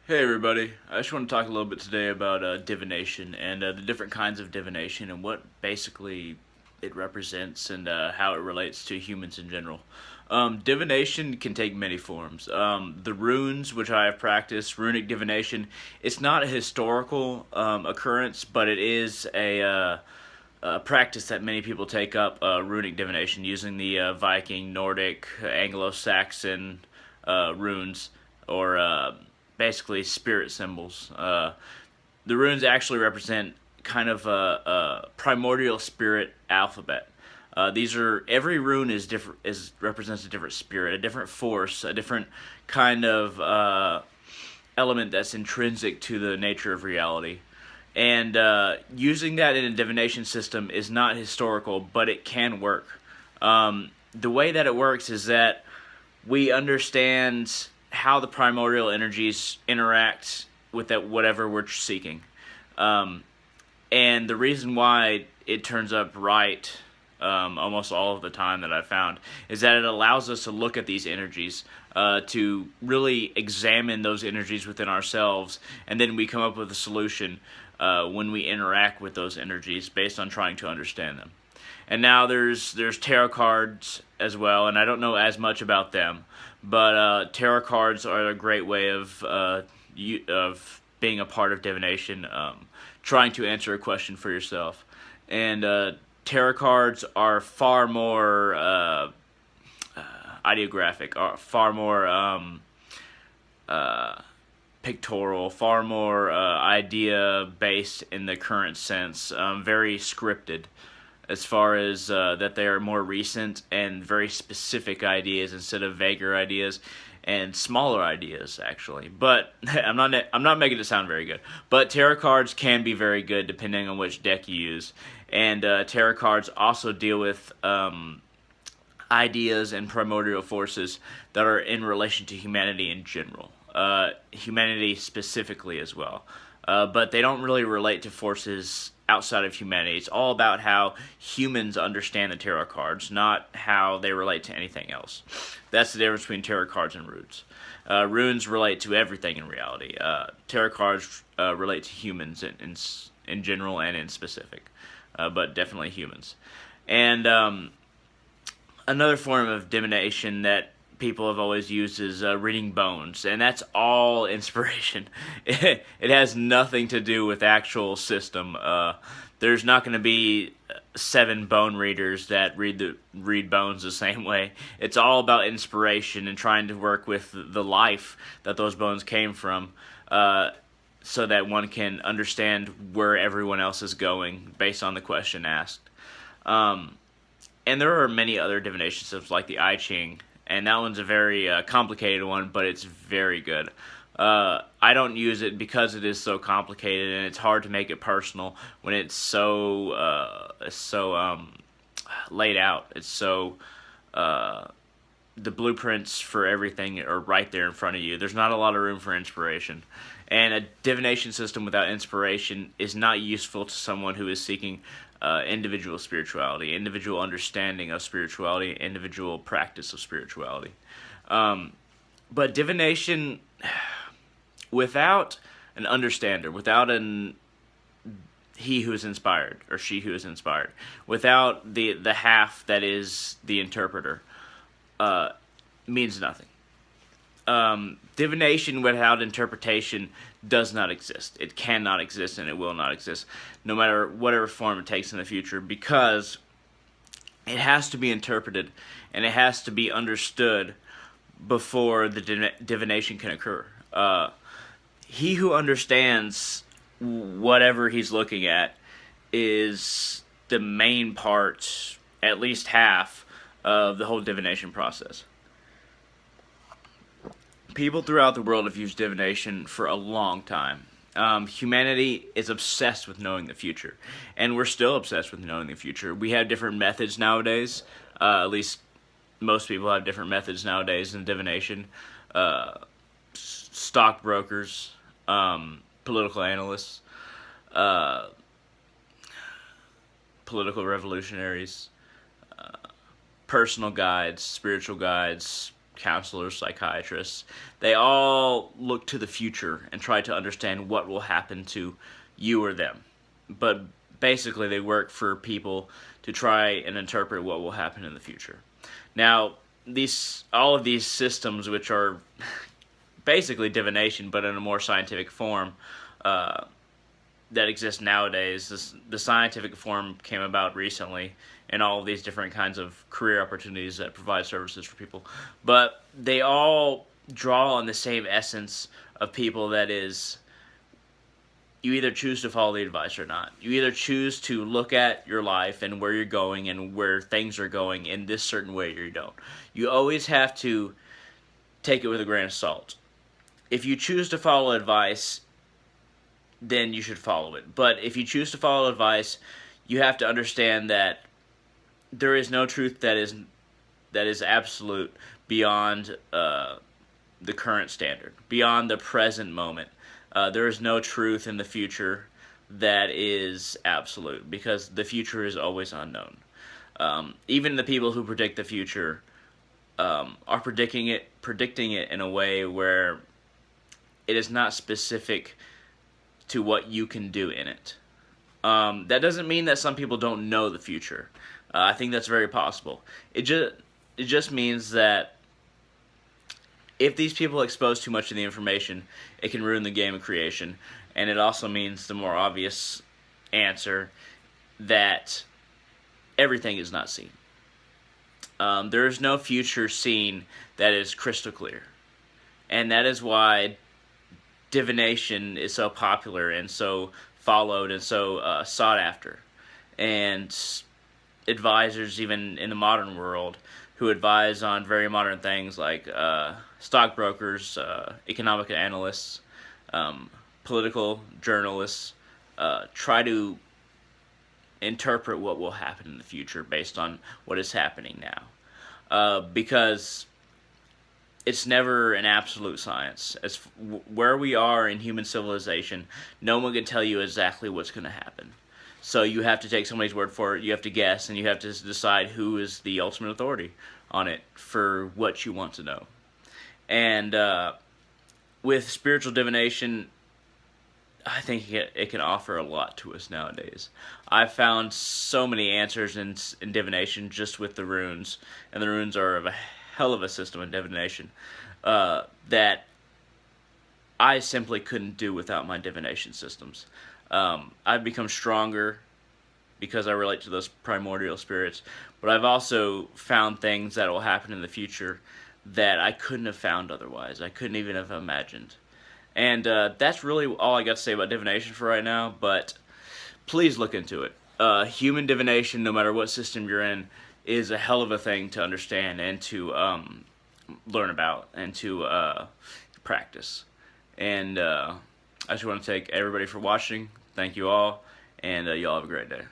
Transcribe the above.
Hey everybody, I just want to talk a little bit today about divination and the different kinds of divination and what basically it represents and how it relates to humans in general. Divination can take many forms. The runes, which I have practiced, runic divination, it's not a historical occurrence, but it is a practice that many people take up, runic divination, using the Viking, Nordic, Anglo-Saxon runes, or basically spirit symbols. The runes actually represent kind of a primordial spirit alphabet. These are every rune is different, is represents a different spirit, a different force, a different kind of element that's intrinsic to the nature of reality. And using that in a divination system is not historical, but it can work. The way that it works is that we understand how the primordial energies interact with that whatever we're seeking. Um, and the reason why it turns up right almost all of the time that I've found is that it allows us to look at these energies, to really examine those energies within ourselves, and then we come up with a solution when we interact with those energies based on trying to understand them. And now there's tarot cards as well, and I don't know as much about them, but tarot cards are a great way of being a part of divination, trying to answer a question for yourself. And tarot cards are far more ideographic, are far more pictorial, far more idea based in the current sense, very scripted as far as that they are more recent and very specific ideas instead of vaguer ideas and smaller ideas actually. But I'm not making it sound very good. But tarot cards can be very good depending on which deck you use. And tarot cards also deal with ideas and primordial forces that are in relation to humanity in general. Humanity specifically as well. But they don't really relate to forces outside of humanity. It's all about how humans understand the tarot cards, not how they relate to anything else. That's the difference between tarot cards and runes. Runes relate to everything in reality. Tarot cards relate to humans in general and in specific, but definitely humans. And another form of divination that people have always used is reading bones, and that's all inspiration. It has nothing to do with actual system. There's not going to be 7 bone readers that read bones the same way. It's all about inspiration and trying to work with the life that those bones came from, so that one can understand where everyone else is going based on the question asked. And there are many other divination systems like the I-Ching, and that one's a very complicated one, but it's very good. I don't use it because it is so complicated, and it's hard to make it personal when it's so laid out. It's so the blueprints for everything are right there in front of you. There's not a lot of room for inspiration. And a divination system without inspiration is not useful to someone who is seeking individual spirituality, individual understanding of spirituality, individual practice of spirituality. But divination, without an understander, without he who is inspired or she who is inspired, without the half that is the interpreter, means nothing. Divination without interpretation does not exist. It cannot exist, and it will not exist, no matter whatever form it takes in the future, because it has to be interpreted, and it has to be understood before the divination can occur. He who understands whatever he's looking at is the main part, at least half, of the whole divination process. People throughout the world have used divination for a long time. Humanity is obsessed with knowing the future, and we're still obsessed with knowing the future. We have different methods nowadays. At least most people have different methods nowadays in divination. Stockbrokers, political analysts, uh, political revolutionaries, personal guides, spiritual guides, counselors, psychiatrists, they all look to the future and try to understand what will happen to you or them. But basically, they work for people to try and interpret what will happen in the future. Now, all of these systems, which are basically divination, but in a more scientific form, that exist nowadays. The scientific form came about recently, and all of these different kinds of career opportunities that provide services for people. But they all draw on the same essence of people, that is, you either choose to follow the advice or not. You either choose to look at your life and where you're going and where things are going in this certain way, or you don't. You always have to take it with a grain of salt. If you choose to follow advice, then you should follow it. But if you choose to follow advice, you have to understand that there is no truth that is absolute beyond the current standard, beyond the present moment. There is no truth in the future that is absolute, because the future is always unknown. Even the people who predict the future are predicting it in a way where it is not specific to what you can do in it. That doesn't mean that some people don't know the future. I think that's very possible. It just means that if these people expose too much of the information, it can ruin the game of creation. And it also means the more obvious answer, that everything is not seen. There is no future seen that is crystal clear. And that is why divination is so popular and so followed and so sought after. And advisors, even in the modern world, who advise on very modern things like stockbrokers, economic analysts, political journalists, try to interpret what will happen in the future based on what is happening now. Because it's never an absolute science. Where we are in human civilization, no one can tell you exactly what's going to happen. So you have to take somebody's word for it, you have to guess, and you have to decide who is the ultimate authority on it for what you want to know. And with spiritual divination, I think it can offer a lot to us nowadays. I've found so many answers in divination just with the runes, and the runes are a hell of a system in divination, that I simply couldn't do without my divination systems. I've become stronger because I relate to those primordial spirits, but I've also found things that will happen in the future that I couldn't have found otherwise. I couldn't even have imagined. And that's really all I got to say about divination for right now, but please look into it. Human divination, no matter what system you're in, is a hell of a thing to understand and to learn about and to practice. And I just want to thank everybody for watching. Thank you all, and y'all have a great day.